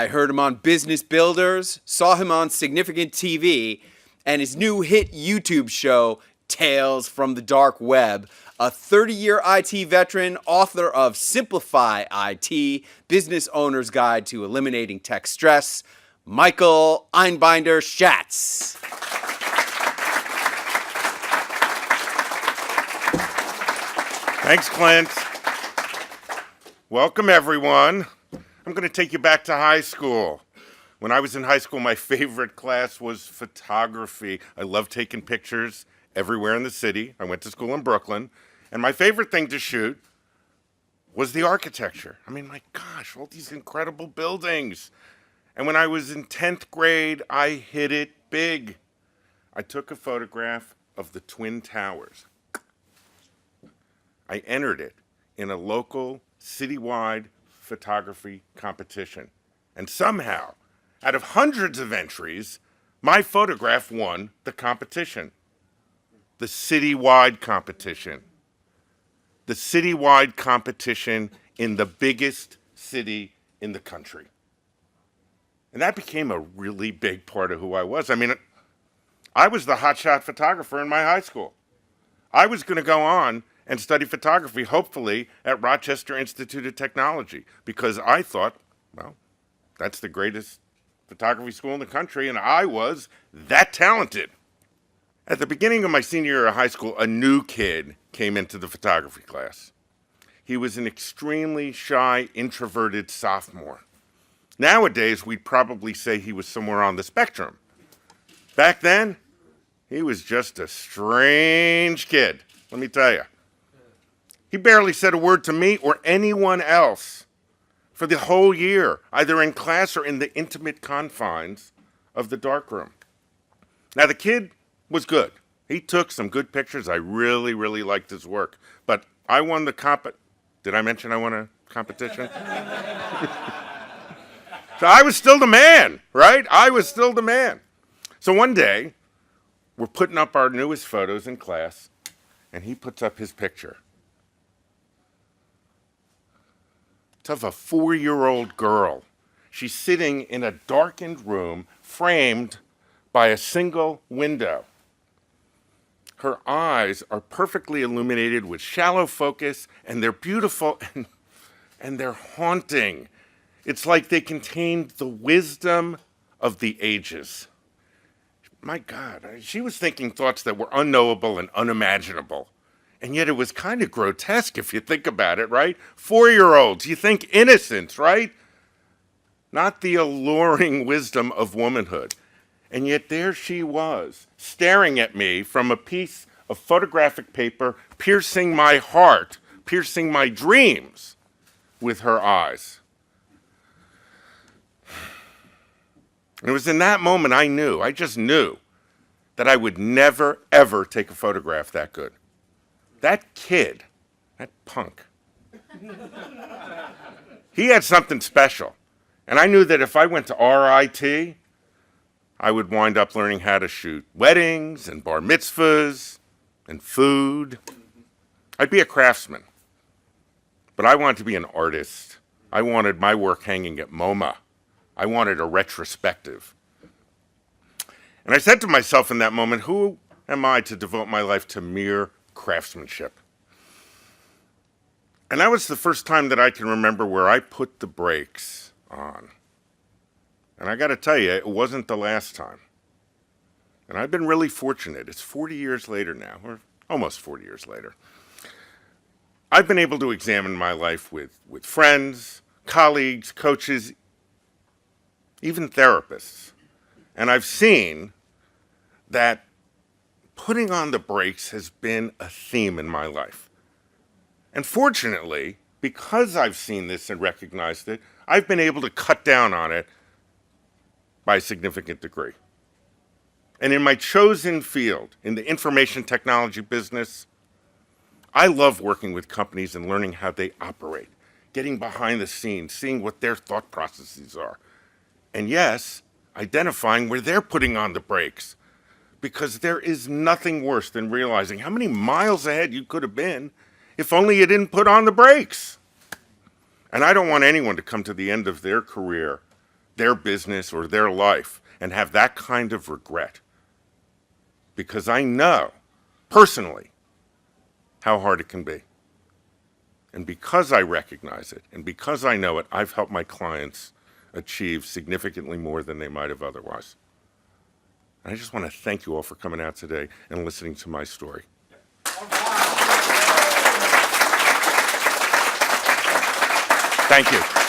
I heard him on Business Builders, saw him on Significant TV, and his new hit YouTube show, Tales from the Dark Web. A 30-year IT veteran, author of Simplify IT, Business Owner's Guide to Eliminating Tech Stress, Michael Einbinder-Schatz. Thanks, Clint. Welcome, everyone. I'm going to take you back to high school. When I was in high school, my favorite class was photography. I loved taking pictures everywhere in the city. I went to school in Brooklyn. And my favorite thing to shoot was the architecture. I mean, my gosh, all these incredible buildings. And when I was in 10th grade, I hit it big. I took a photograph of the Twin Towers. I entered it in a local, citywide photography competition. And somehow, out of hundreds of entries, my photograph won the competition. The citywide competition. The citywide competition in the biggest city in the country. And that became a really big part of who I was. I mean, I was the hotshot photographer in my high school. I was going to go on and study photography, hopefully, at Rochester Institute of Technology, because I thought, well, that's the greatest photography school in the country, and I was that talented. At the beginning of my senior year of high school, a new kid came into the photography class. He was an extremely shy, introverted sophomore. Nowadays, we'd probably say he was somewhere on the spectrum. Back then, he was just a strange kid, let me tell you. He barely said a word to me or anyone else for the whole year, either in class or in the intimate confines of the darkroom. Now, the kid was good. He took some good pictures. I really, really liked his work. But I won the Did I mention I won a competition? So I was still the man, right? I was still the man. So one day, we're putting up our newest photos in class, and he puts up his picture. It's of a 4-year-old girl. She's sitting in a darkened room, framed by a single window. Her eyes are perfectly illuminated with shallow focus, and they're beautiful and they're haunting. It's like they contained the wisdom of the ages. My God, she was thinking thoughts that were unknowable and unimaginable. And yet it was kind of grotesque if you think about it, right? 4-year-olds, you think innocence, right? Not the alluring wisdom of womanhood. And yet there she was, staring at me from a piece of photographic paper, piercing my heart, piercing my dreams with her eyes. And it was in that moment I just knew that I would never, ever take a photograph that good. That kid, that punk, he had something special. And I knew that if I went to RIT, I would wind up learning how to shoot weddings and bar mitzvahs and food. I'd be a craftsman. But I wanted to be an artist. I wanted my work hanging at MoMA. I wanted a retrospective. And I said to myself in that moment, who am I to devote my life to mere craftsmanship? And that was the first time that I can remember where I put the brakes on. And I got to tell you, it wasn't the last time. And I've been really fortunate. It's 40 years later now, or almost 40 years later. I've been able to examine my life with friends, colleagues, coaches, even therapists. And I've seen that putting on the brakes has been a theme in my life. And fortunately, because I've seen this and recognized it, I've been able to cut down on it by a significant degree. And in my chosen field, in the information technology business, I love working with companies and learning how they operate, getting behind the scenes, seeing what their thought processes are. And yes, identifying where they're putting on the brakes. Because there is nothing worse than realizing how many miles ahead you could have been if only you didn't put on the brakes. And I don't want anyone to come to the end of their career their business or their life and have that kind of regret. Because I know, personally, how hard it can be. And because I recognize it, and because I know it, I've helped my clients achieve significantly more than they might have otherwise. And I just want to thank you all for coming out today and listening to my story. Thank you.